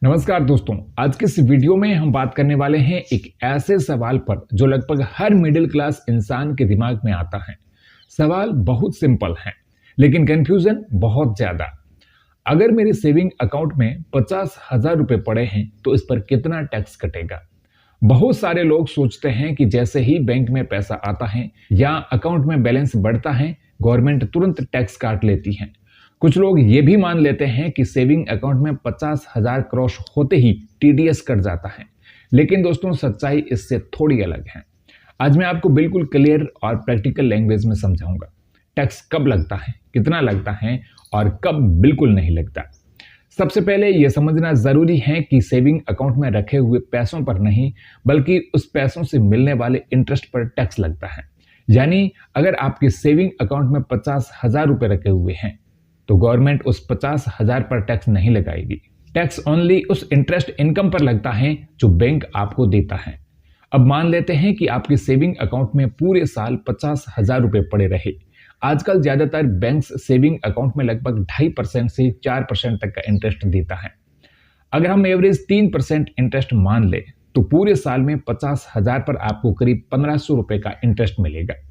नमस्कार दोस्तों, आज के इस वीडियो में हम बात करने वाले हैं एक ऐसे सवाल पर जो लगभग हर मिडिल क्लास इंसान के दिमाग में आता है। सवाल बहुत सिंपल है, लेकिन कंफ्यूजन बहुत ज्यादा। अगर मेरे सेविंग अकाउंट में 50,000 रुपए पड़े हैं तो इस पर कितना टैक्स कटेगा। बहुत सारे लोग सोचते हैं कि जैसे ही बैंक में पैसा आता है या अकाउंट में बैलेंस बढ़ता है, गवर्नमेंट तुरंत टैक्स काट लेती है। कुछ लोग ये भी मान लेते हैं कि सेविंग अकाउंट में 50,000 क्रॉस होते ही टीडीएस कट जाता है। लेकिन दोस्तों, सच्चाई इससे थोड़ी अलग है। आज मैं आपको बिल्कुल क्लियर और प्रैक्टिकल लैंग्वेज में समझाऊंगा टैक्स कब लगता है, कितना लगता है और कब बिल्कुल नहीं लगता। सबसे पहले यह समझना जरूरी है कि सेविंग अकाउंट में रखे हुए पैसों पर नहीं, बल्कि उस पैसों से मिलने वाले इंटरेस्ट पर टैक्स लगता है। यानी अगर आपके सेविंग अकाउंट में 50,000 रुपए रखे हुए हैं तो गवर्नमेंट उस 50,000 पर टैक्स नहीं लगाएगी। टैक्स ओनली उस इंटरेस्ट इनकम पर लगता है जो बैंक आपको देता है। अब मान लेते हैं कि आपके सेविंग अकाउंट में पूरे साल 50,000 रुपए पड़े रहे। आजकल ज्यादातर बैंक्स सेविंग अकाउंट में लगभग 2.5% से 4% तक का इंटरेस्ट देता है। अगर हम एवरेज 3% इंटरेस्ट मान ले तो पूरे साल में 50,000 पर आपको करीब 1,500 रुपए का इंटरेस्ट मिलेगा।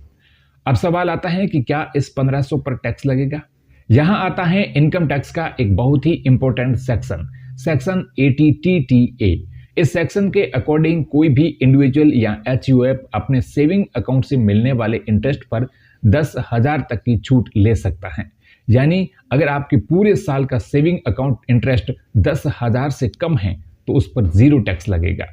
अब सवाल आता है कि क्या इस 1,500 पर टैक्स लगेगा। यहां आता है इनकम टैक्स का एक बहुत ही इंपॉर्टेंट सेक्शन 80TTA। इस सेक्शन के अकॉर्डिंग कोई भी इंडिविजुअल या HUF अपने सेविंग अकाउंट से मिलने वाले इंटरेस्ट पर 10,000 तक की छूट ले सकता है। यानी अगर आपके पूरे साल का सेविंग अकाउंट इंटरेस्ट 10,000 से कम है तो उस पर 0 टैक्स लगेगा।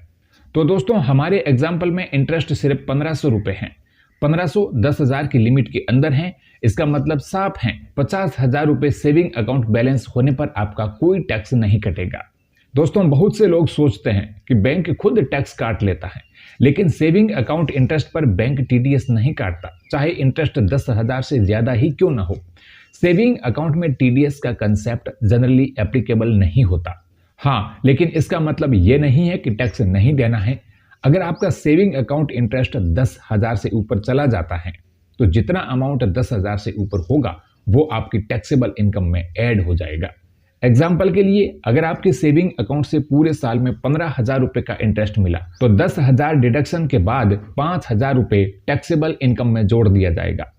तो दोस्तों, हमारे एग्जाम्पल में इंटरेस्ट सिर्फ 1,500 रुपए है। 1,500 10,000 की लिमिट के अंदर है। इसका मतलब साफ है, 50,000 रुपए सेविंग अकाउंट बैलेंस होने पर आपका कोई टैक्स नहीं कटेगा। दोस्तों, बहुत से लोग सोचते हैं कि बैंक खुद टैक्स काट लेता है, लेकिन सेविंग अकाउंट इंटरेस्ट पर बैंक टीडीएस नहीं काटता, चाहे इंटरेस्ट 10,000 से ज्यादा ही क्यों ना हो। सेविंग अकाउंट में टीडीएस का कंसेप्ट जनरली एप्लीकेबल नहीं होता। हाँ, लेकिन इसका मतलब यह नहीं है कि टैक्स नहीं देना है। अगर आपका सेविंग अकाउंट इंटरेस्ट 10,000 से ऊपर चला जाता है तो जितना अमाउंट 10,000 से ऊपर होगा वो आपकी टैक्सेबल इनकम में ऐड हो जाएगा। एग्जाम्पल के लिए, अगर आपके सेविंग अकाउंट से पूरे साल में 15,000 रुपए का इंटरेस्ट मिला तो 10,000 डिडक्शन के बाद 5,000 रुपए टैक्सेबल इनकम में जोड़ दिया जाएगा।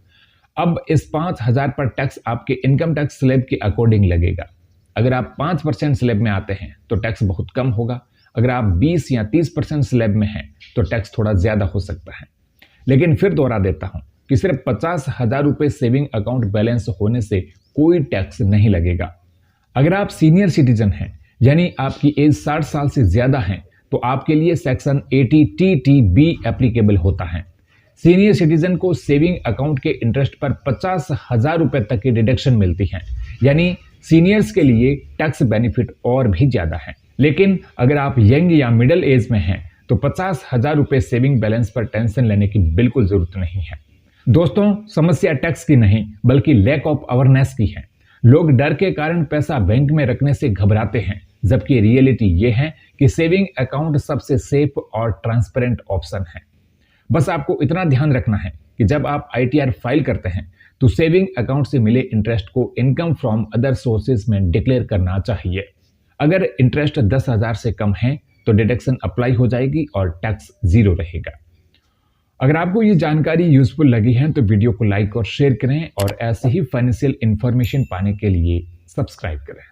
अब इस 5,000 पर टैक्स आपके इनकम टैक्स स्लैब के अकॉर्डिंग लगेगा। अगर आप 5% स्लैब में आते हैं तो टैक्स बहुत कम होगा। अगर आप 20 या 30% स्लैब में हैं तो टैक्स थोड़ा ज्यादा हो सकता है। लेकिन फिर दोहरा देता हूं कि सिर्फ 50,000 रुपए सेविंग अकाउंट बैलेंस होने से कोई टैक्स नहीं लगेगा। अगर आप सीनियर सिटीजन हैं, यानी आपकी एज 60 साल से ज्यादा है, तो आपके लिए सेक्शन 80TTB एप्लीकेबल होता है। सीनियर सिटीजन को सेविंग अकाउंट के इंटरेस्ट पर 50,000 रुपए तक की डिडक्शन मिलती है। यानी सीनियर्स के लिए टैक्स बेनिफिट और भी ज्यादा है। लेकिन अगर आप यंग या मिडिल एज में हैं तो 50,000 रुपए सेविंग बैलेंस पर टेंशन लेने की बिल्कुल जरूरत नहीं है। दोस्तों, समस्या टैक्स की नहीं बल्कि लैक ऑफ अवेयरनेस की है। लोग डर के कारण पैसा बैंक में रखने से घबराते हैं, जबकि रियलिटी यह है कि सेविंग अकाउंट सबसे सेफ और ट्रांसपेरेंट ऑप्शन है। बस आपको इतना ध्यान रखना है कि जब आप ITR फाइल करते हैं तो सेविंग अकाउंट से मिले इंटरेस्ट को इनकम फ्रॉम अदर सोर्सेज में डिक्लेयर करना चाहिए। अगर इंटरेस्ट 10,000 से कम है तो डिडक्शन अप्लाई हो जाएगी और टैक्स 0 रहेगा। अगर आपको ये जानकारी यूजफुल लगी है तो वीडियो को लाइक और शेयर करें और ऐसे ही फाइनेंशियल इंफॉर्मेशन पाने के लिए सब्सक्राइब करें।